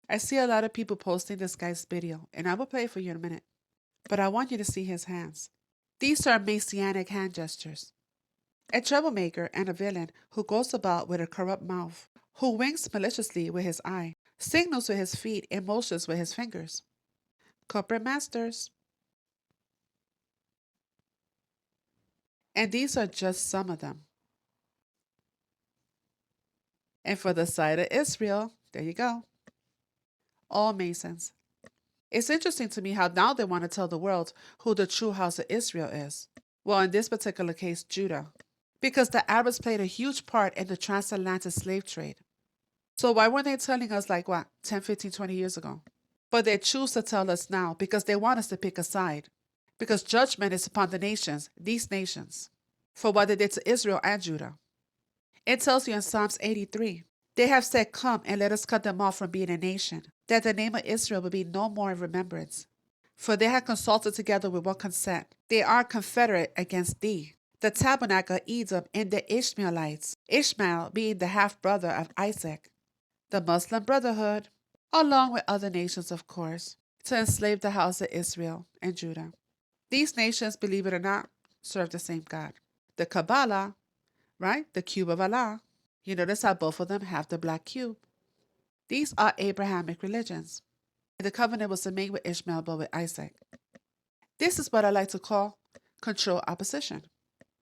I see a lot of people posting this guy's video, and I will play it for you in a minute. But I want you to see his hands. These are messianic hand gestures. A troublemaker and a villain who goes about with a corrupt mouth, who winks maliciously with his eye, signals with his feet, and motions with his fingers. Corporate masters. And these are just some of them. And for the side of Israel, there you go. All Masons. It's interesting to me how now they want to tell the world who the true house of Israel is. Well, in this particular case, Judah. Because the Arabs played a huge part in the transatlantic slave trade. So why weren't they telling us like what, 10, 15, 20 years ago? But they choose to tell us now because they want us to pick a side. Because judgment is upon the nations, these nations, for what they did to Israel and Judah. It tells you in Psalms 83, they have said, come and let us cut them off from being a nation, that the name of Israel will be no more in remembrance. For they have consulted together with one consent. They are confederate against thee. The tabernacle of Edom and the Ishmaelites, Ishmael being the half-brother of Isaac. The Muslim Brotherhood, along with other nations, of course, to enslave the house of Israel and Judah. These nations, believe it or not, serve the same God. The Kabbalah, right? The cube of Allah. You notice how both of them have the black cube. These are Abrahamic religions. The covenant was made with Ishmael but with Isaac. This is what I like to call control opposition.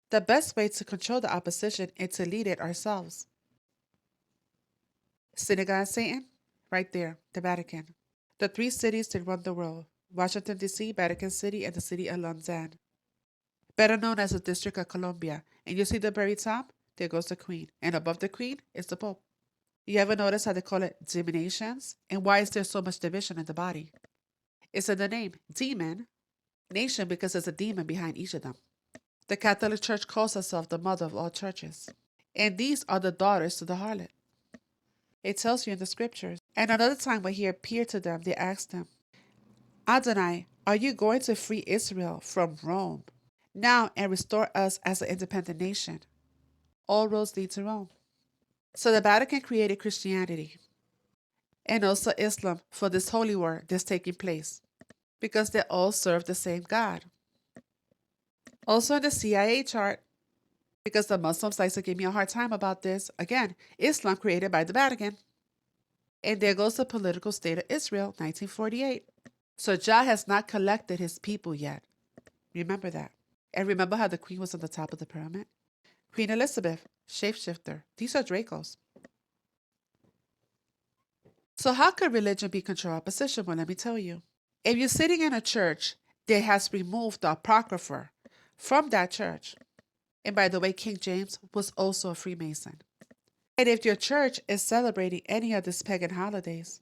The best way to control the opposition is to lead it ourselves. Synagogue of Satan, right there, the Vatican. The three cities that run the world: Washington, D.C., Vatican City, and the city of Lausanne, better known as the District of Columbia. And you see the very top? There goes the Queen. And above the Queen is the Pope. You ever notice how they call it diminations? And why is there so much division in the body? It's in the name, demon, nation, because there's a demon behind each of them. The Catholic Church calls herself the mother of all churches. And these are the daughters to the harlot. It tells you in the scriptures. And another time when he appeared to them, they asked him, Adonai, are you going to free Israel from Rome now and restore us as an independent nation? All roads lead to Rome. So the Vatican created Christianity and also Islam for this holy war that's taking place, because they all serve the same God. Also in the CIA chart, because the Muslims like to give me a hard time about this, again, Islam created by the Vatican. And there goes the political state of Israel, 1948. So Jah has not collected his people yet. Remember that. And remember how the queen was on the top of the pyramid? Queen Elizabeth, shapeshifter. These are Dracos. So how could religion be control opposition? Well, let me tell you. If you're sitting in a church that has removed the Apocrypha from that church, and by the way, King James was also a Freemason. And if your church is celebrating any of these pagan holidays,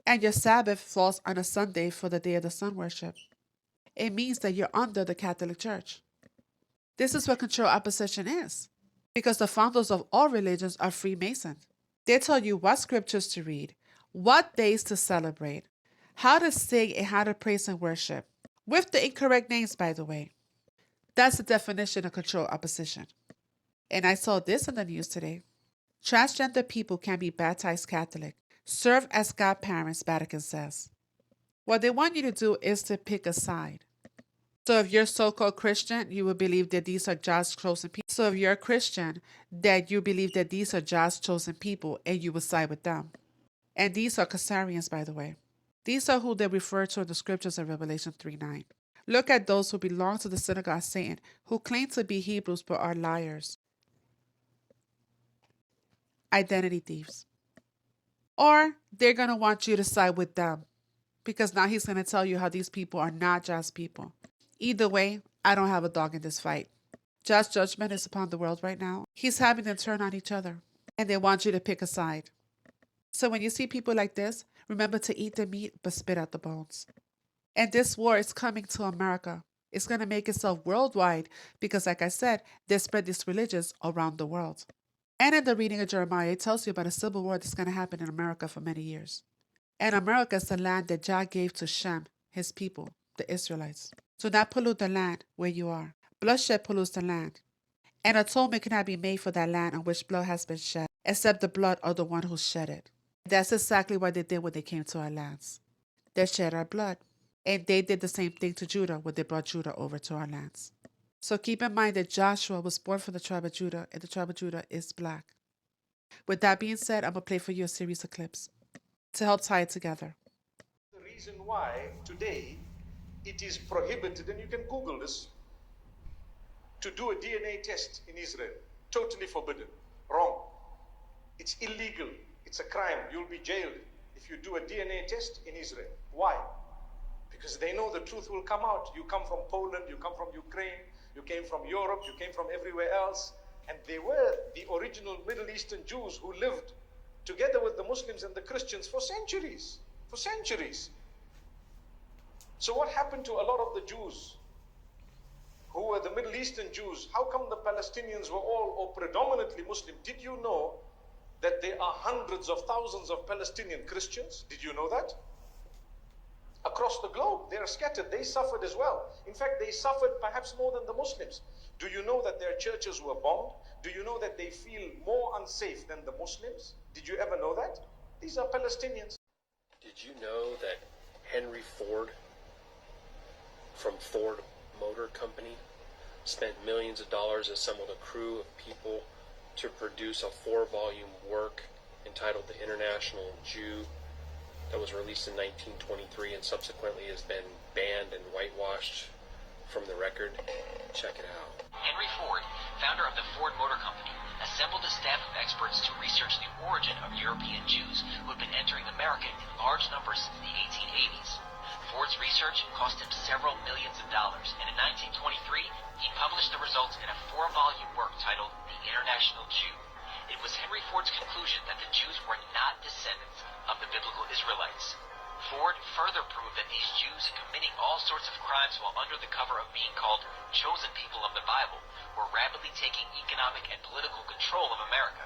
and your Sabbath falls on a Sunday for the day of the sun worship, it means that you're under the Catholic Church. This is what control opposition is, because the founders of all religions are Freemasons. They tell you what scriptures to read, what days to celebrate, how to sing and how to praise and worship, with the incorrect names, by the way. That's the definition of control opposition. And I saw this in the news today. Transgender people can be baptized Catholic, serve as godparents, Vatican says. What they want you to do is to pick a side. So if you're so-called Christian, you will believe that these are God's chosen people. So if you're a Christian, that you believe that these are God's chosen people and you will side with them. And these are Khazarians, by the way. These are who they refer to in the scriptures of Revelation 3:9. Look at those who belong to the synagogue of Satan, who claim to be Hebrews but are liars. Identity thieves. Or they're going to want you to side with them, because now he's going to tell you how these people are not God's people. Either way, I don't have a dog in this fight. God's judgment is upon the world right now. He's having them turn on each other, and they want you to pick a side. So when you see people like this, remember to eat the meat but spit out the bones. And this war is coming to America. It's going to make itself worldwide because, like I said, they spread these religions around the world. And in the reading of Jeremiah, it tells you about a civil war that's going to happen in America for many years. And America is the land that Jah gave to Shem, his people, the Israelites. Do not pollute the land where you are. Bloodshed pollutes the land. And atonement cannot be made for that land on which blood has been shed. except the blood of the one who shed it. That's exactly what they did when they came to our lands. They shed our blood. And they did the same thing to Judah when they brought Judah over to our lands. So keep in mind that Joshua was born from the tribe of Judah, and the tribe of Judah is black. With that being said, I'm going to play for you a series of clips to help tie it together. The reason why today it is prohibited, and you can Google this, to do a DNA test in Israel. Totally forbidden. Wrong. It's illegal. It's a crime. You'll be jailed if you do a DNA test in Israel. Why? Because they know the truth will come out. You come from Poland, you come from Ukraine, you came from Europe, you came from everywhere else. And they were the original Middle Eastern Jews who lived together with the Muslims and the Christians for centuries. For centuries. So what happened to a lot of the Jews who were the Middle Eastern Jews? How come the Palestinians were all or predominantly Muslim? Did you know that there are hundreds of thousands of Palestinian Christians? Did you know that? Across the globe, they are scattered. They suffered as well. In fact, they suffered perhaps more than the Muslims. Do you know that their churches were bombed? Do you know that they feel more unsafe than the Muslims? Did you ever know that? These are Palestinians. Did you know that Henry Ford from Ford Motor Company spent millions of dollars, assembled a crew of people to produce a 4-volume work entitled The International Jew that was released in 1923 and subsequently has been banned and whitewashed from the record? Check it out. Henry Ford, founder of the Ford Motor Company, assembled a staff of experts to research the origin of European Jews who had been entering America in large numbers since the 1880s. Ford's research cost him several millions of dollars, and in 1923, he published the results in a 4-volume work titled The International Jew. It was Henry Ford's conclusion that the Jews were not descendants of the biblical Israelites. Ford further proved that these Jews, committing all sorts of crimes while under the cover of being called chosen people of the Bible, were rapidly taking economic and political control of America.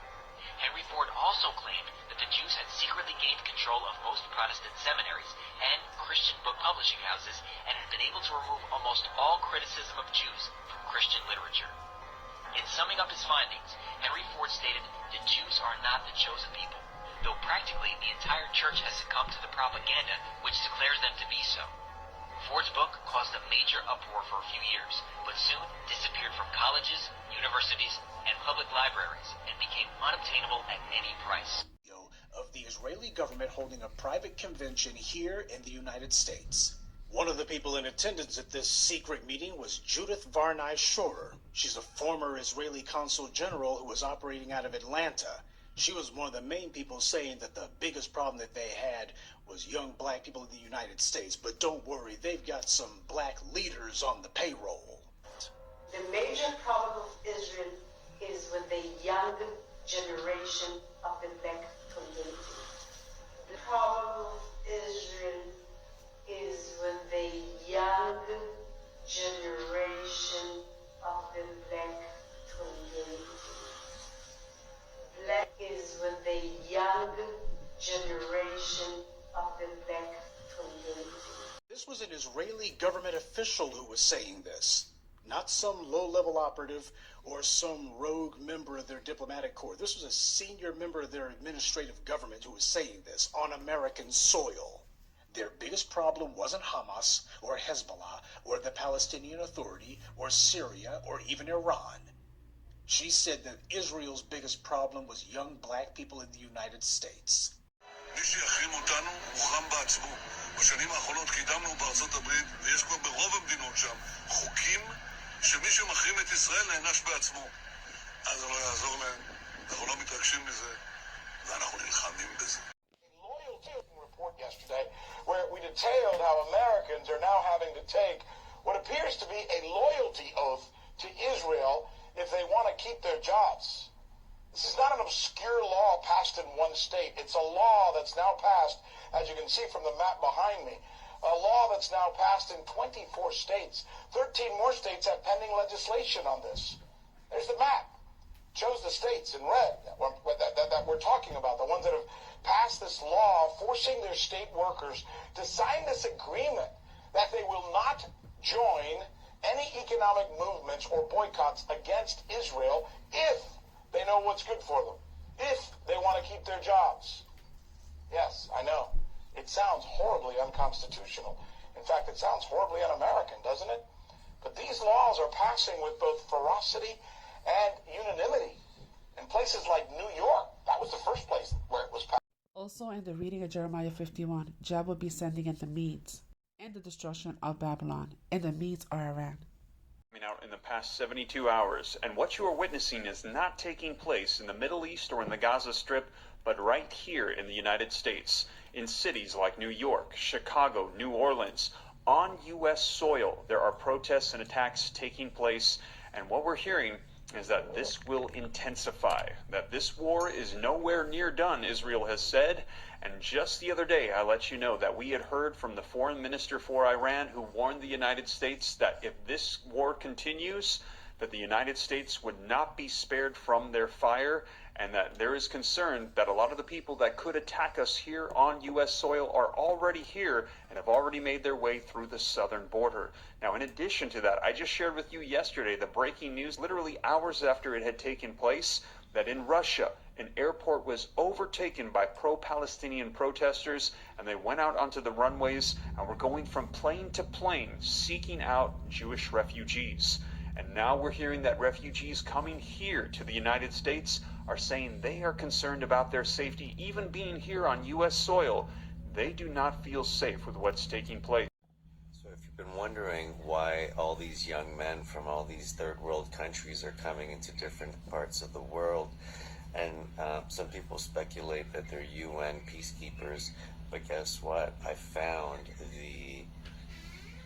Henry Ford also claimed that the Jews had secretly gained control of most Protestant seminaries and Christian book publishing houses and had been able to remove almost all criticism of Jews from Christian literature. In summing up his findings, Henry Ford stated, "The Jews are not the chosen people, though practically the entire church has succumbed to the propaganda which declares them to be so." Ford's book caused a major uproar for a few years, but soon disappeared from colleges, universities, and public libraries, and became unobtainable at any price. Of the Israeli government holding a private convention here in the United States. One of the people in attendance at this secret meeting was Judith Varnai Schorer. She's a former Israeli consul general who was operating out of Atlanta. She was one of the main people saying that the biggest problem that they had was young black people in the United States. But don't worry, they've got some black leaders on the payroll. The major problem of Israel is with the young generation of the black community. The problem of Israel is with the young generation of the black community. Black is with the young generation of the black community. This was an Israeli government official who was saying this, not some low-level operative or some rogue member of their diplomatic corps. This was a senior member of their administrative government who was saying this on American soil. Their biggest problem wasn't Hamas or Hezbollah or the Palestinian Authority or Syria or even Iran. She said that Israel's biggest problem was young black people in the United States. מי שיחרים אותנו הוא חם בעצמו. בשנים האחרונות קידמנו בארצות הברית, ויש כבר ברוב המדינות שם, חוקים שמי שמחרים את ישראל נענש בעצמו. אז זה לא יעזור להם, אנחנו לא מתרגשים מזה, ואנחנו נלחמים בזה. Loyalty report yesterday, where we detailed how Americans are now having to take what appears to be a loyalty oath to Israel if they want to keep their jobs. This is not an obscure law passed in one state. It's a law that's now passed, as you can see from the map behind me, a law that's now passed in 24 states. 13 more states have pending legislation on this. There's the map. Shows the states in red that we're talking about, the ones that have passed this law forcing their state workers to sign this agreement that they will not join any economic movements or boycotts against Israel if they know what's good for them. if they want to keep their jobs. Yes, I know. It sounds horribly unconstitutional. In fact, it sounds horribly un-American, doesn't it? But these laws are passing with both ferocity and unanimity. In places like New York, that was the first place where it was passed. Also, in the reading of Jeremiah 51, Jah will be sending in the Medes and the destruction of Babylon, and the Medes are Iran. Out in the past 72 hours, and what you are witnessing is not taking place in the Middle East or in the Gaza Strip, but right here in the United States, in cities like New York, Chicago, New Orleans. On U.S. soil, there are protests and attacks taking place, and what we're hearing is that this will intensify, that this war is nowhere near done, Israel has said. And just the other day, I let you know that we had heard from the foreign minister for Iran, who warned the United States that if this war continues, that the United States would not be spared from their fire, and that there is concern that a lot of the people that could attack us here on U.S. soil are already here and have already made their way through the southern border. Now, in addition to that, I just shared with you yesterday the breaking news, literally hours after it had taken place, that in Russia, an airport was overtaken by pro-Palestinian protesters, and they went out onto the runways and were going from plane to plane seeking out Jewish refugees. And now we're hearing that refugees coming here to the United States are saying they are concerned about their safety, even being here on U.S. soil. They do not feel safe with what's taking place. So if you've been wondering why all these young men from all these third world countries are coming into different parts of the world, and some people speculate that they're UN peacekeepers, but guess what? I found the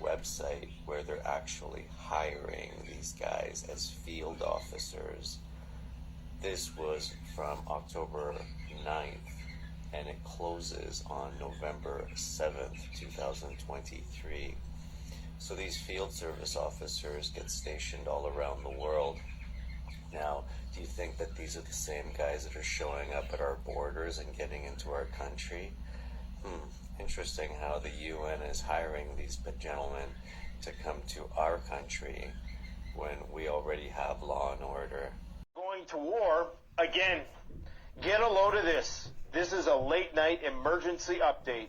website where they're actually hiring these guys as field officers. This was from October 9th, and it closes on November 7th, 2023. So these field service officers get stationed all around the world. Now, do you think that these are the same guys that are showing up at our borders and getting into our country? Interesting how the UN is hiring these gentlemen to come to our country when we already have law and order. Going to war again. Get a load of this. This is a late night emergency update.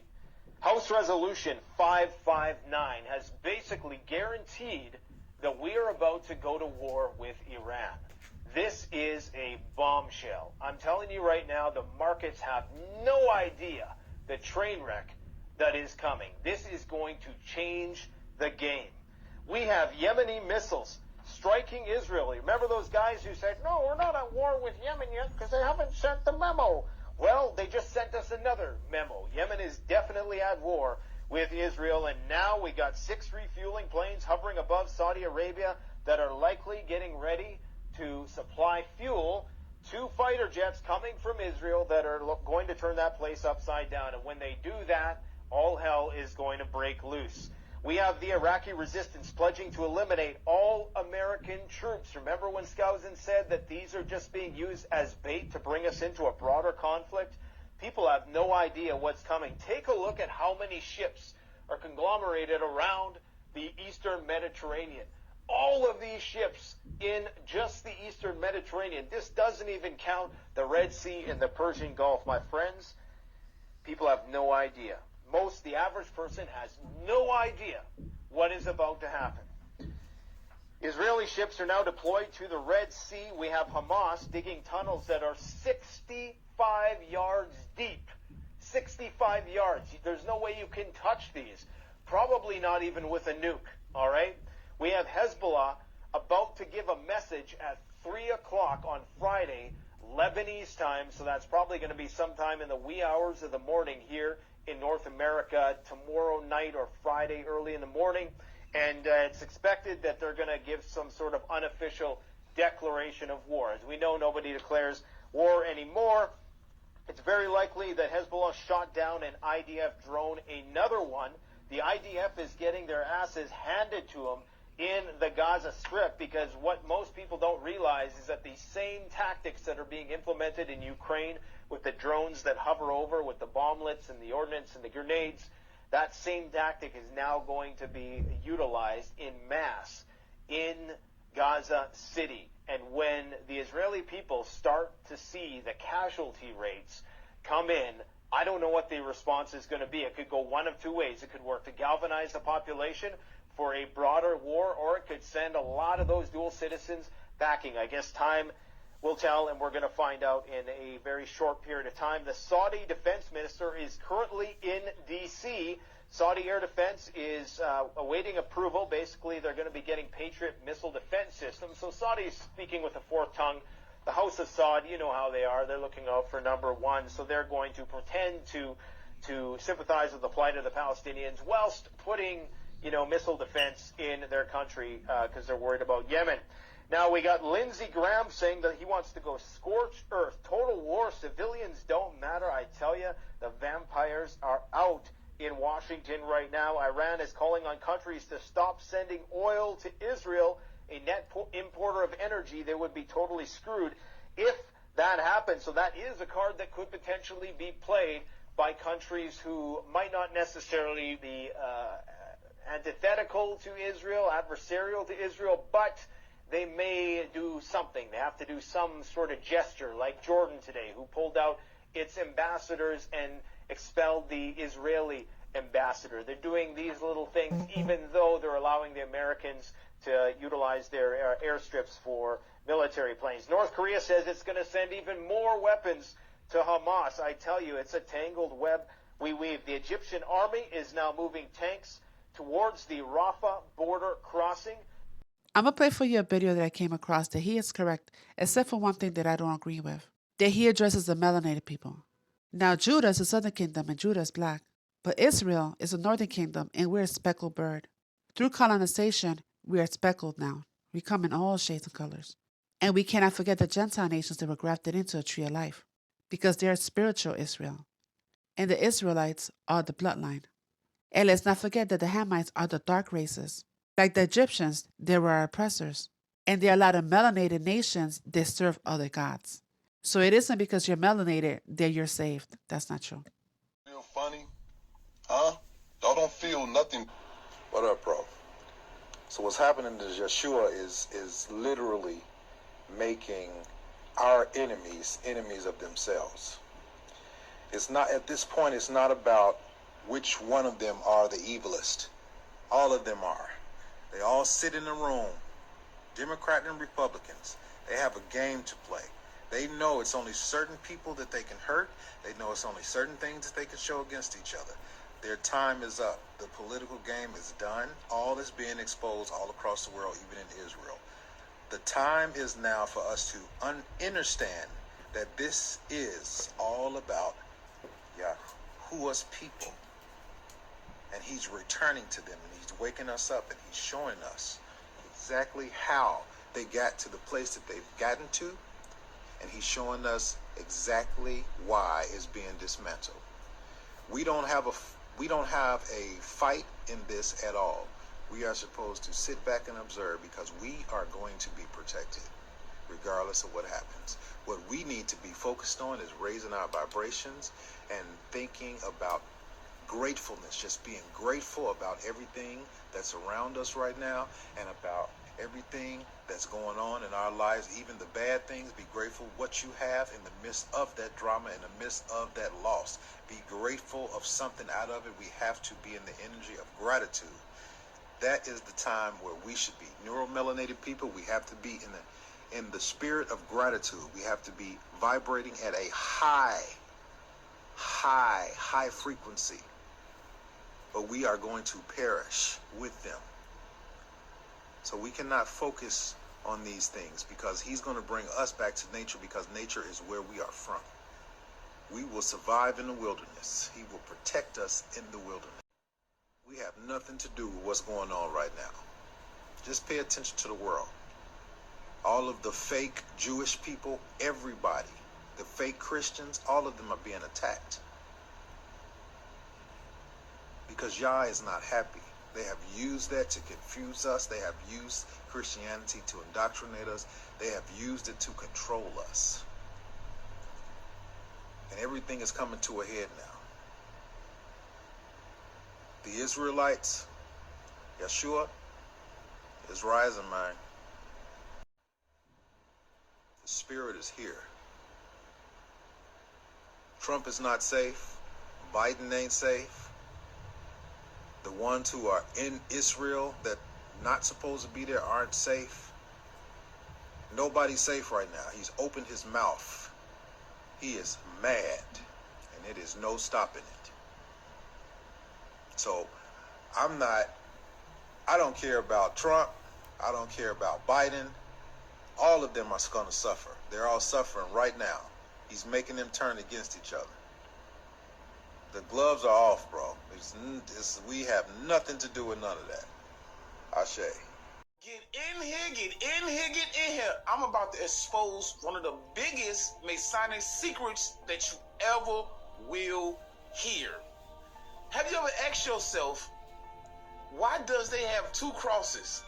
House Resolution 559 has basically guaranteed that we are about to go to war with Iran. This is a bombshell. I'm telling you right now, the markets have no idea the train wreck that is coming. This is going to change the game. We have Yemeni missiles striking Israel. Remember those guys who said, no, we're not at war with Yemen yet because they haven't sent the memo. Well, they just sent us another memo. Yemen is definitely at war with Israel, and now we got 6 refueling planes hovering above Saudi Arabia that are likely getting ready to supply fuel to fighter jets coming from Israel that are going to turn that place upside down. And when they do that, all hell is going to break loose. We have the Iraqi resistance pledging to eliminate all American troops. Remember when Skousen said that these are just being used as bait to bring us into a broader conflict? People have no idea what's coming. Take a look at how many ships are conglomerated around the Eastern Mediterranean. All of these ships in just the Eastern Mediterranean. This doesn't even count the Red Sea and the Persian Gulf, my friends. People have no idea. The average person has no idea what is about to happen. Israeli ships are now deployed to the Red Sea. We have Hamas digging tunnels that are 65 yards deep. 65 yards. There's no way you can touch these. Probably not even with a nuke, all right? We have Hezbollah about to give a message at 3 o'clock on Friday, Lebanese time, so that's probably going to be sometime in the wee hours of the morning here in North America, tomorrow night or Friday early in the morning. And it's expected that they're going to give some sort of unofficial declaration of war. As we know, nobody declares war anymore. It's very likely that Hezbollah shot down an IDF drone, another one. The IDF is getting their asses handed to them in the Gaza Strip, because what most people don't realize is that the same tactics that are being implemented in Ukraine with the drones that hover over, with the bomblets and the ordnance and the grenades, that same tactic is now going to be utilized in mass in Gaza City. And when the Israeli people start to see the casualty rates come in, I don't know what the response is going to be. It could go one of two ways. It could work to galvanize the population for a broader war, or it could send a lot of those dual citizens backing. I guess time will tell, and we're going to find out in a very short period of time. The Saudi defense minister is currently in D.C. Saudi Air Defense is awaiting approval. Basically, they're going to be getting Patriot missile defense systems. So Saudi's speaking with a fourth tongue. The House of Saud, you know how they are. They're looking out for number one. So they're going to pretend to sympathize with the plight of the Palestinians whilst putting, missile defense in their country because they're worried about Yemen. Now, we got Lindsey Graham saying that he wants to go scorched earth, total war, civilians don't matter. I tell you, the vampires are out in Washington right now. Iran is calling on countries to stop sending oil to Israel, a net importer of energy. They would be totally screwed if that happens. So that is a card that could potentially be played by countries who might not necessarily be antithetical to Israel, adversarial to Israel, but they may do something. They have to do some sort of gesture, like Jordan today, who pulled out its ambassadors and expelled the Israeli ambassador. They're doing these little things even though they're allowing the Americans to utilize their airstrips for military planes. North Korea says it's going to send even more weapons to Hamas. I tell you, it's a tangled web we weave. The Egyptian army is now moving tanks towards the Rafah border crossing. I'm going to play for you a video that I came across that he is correct, except for one thing that I don't agree with. That he addresses the melanated people. Now, Judah is the southern kingdom and Judah is black. But Israel is the northern kingdom and we're a speckled bird. Through colonization, we are speckled now. We come in all shades and colors. And we cannot forget the Gentile nations that were grafted into a tree of life. Because they are spiritual Israel. And the Israelites are the bloodline. And let's not forget that the Hamites are the dark races. Like the Egyptians, they were our oppressors. And there are a lot of melanated nations that serve other gods. So it isn't because you're melanated that you're saved. That's not true. Feel funny? Huh? Y'all don't feel nothing. What up, bro? So what's happening is Yeshua is literally making our enemies of themselves. It's not, at this point, it's not about which one of them are the evilest. All of them are. They all sit in a room, Democrat and Republicans. They have a game to play. They know it's only certain people that they can hurt. They know it's only certain things that they can show against each other. Their time is up. The political game is done. All is being exposed all across the world, even in Israel. The time is now for us to understand that this is all about Yahuwah's people. And he's returning to them, and he's waking us up, and he's showing us exactly how they got to the place that they've gotten to, and he's showing us exactly why it's being dismantled. We don't have a fight in this at all. We are supposed to sit back and observe because we are going to be protected regardless of what happens. What we need to be focused on is raising our vibrations and thinking about gratefulness, just being grateful about everything that's around us right now and about everything that's going on in our lives, even the bad things. Be grateful what you have in the midst of that drama, in the midst of that loss. Be grateful of something out of it. We have to be in the energy of gratitude. That is the time where we should be. Neuromelanated people, we have to be in the spirit of gratitude. We have to be vibrating at a high frequency. But we are going to perish with them. So we cannot focus on these things because he's going to bring us back to nature because nature is where we are from. We will survive in the wilderness. He will protect us in the wilderness. We have nothing to do with what's going on right now. Just pay attention to the world. All of the fake Jewish people, everybody, the fake Christians, all of them are being attacked. Because Yah is not happy. They have used that to confuse us. They have used Christianity to indoctrinate us. They have used it to control us. And everything is coming to a head now. The Israelites, Yeshua is rising, man. The spirit is here. Trump is not safe. Biden ain't safe. The ones who are in Israel that not supposed to be there aren't safe. Nobody's safe right now. He's opened his mouth. He is mad, and it is no stopping it. So I don't care about Trump. I don't care about Biden. All of them are going to suffer. They're all suffering right now. He's making them turn against each other. The gloves are off, bro. We have nothing to do with none of that. Ashe. Get in here, get in here, get in here. I'm about to expose one of the biggest Masonic secrets that you ever will hear. Have you ever asked yourself, why does they have two crosses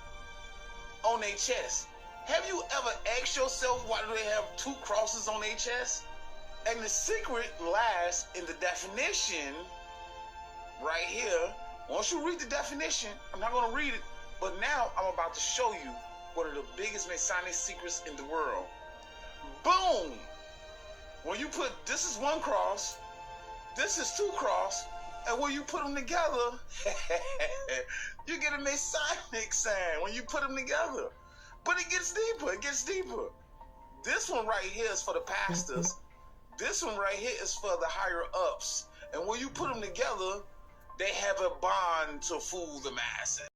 on their chest? Have you ever asked yourself, why do they have two crosses on their chest? And the secret lies in the definition right here. Once you read the definition, I'm not going to read it, but now I'm about to show you one of the biggest Masonic secrets in the world. Boom! When you put, this is one cross, this is two cross, and when you put them together, you get a Masonic sign when you put them together. But it gets deeper, it gets deeper. This one right here is for the pastors. This one right here is for the higher ups. And when you put them together, they have a bond to fool the masses.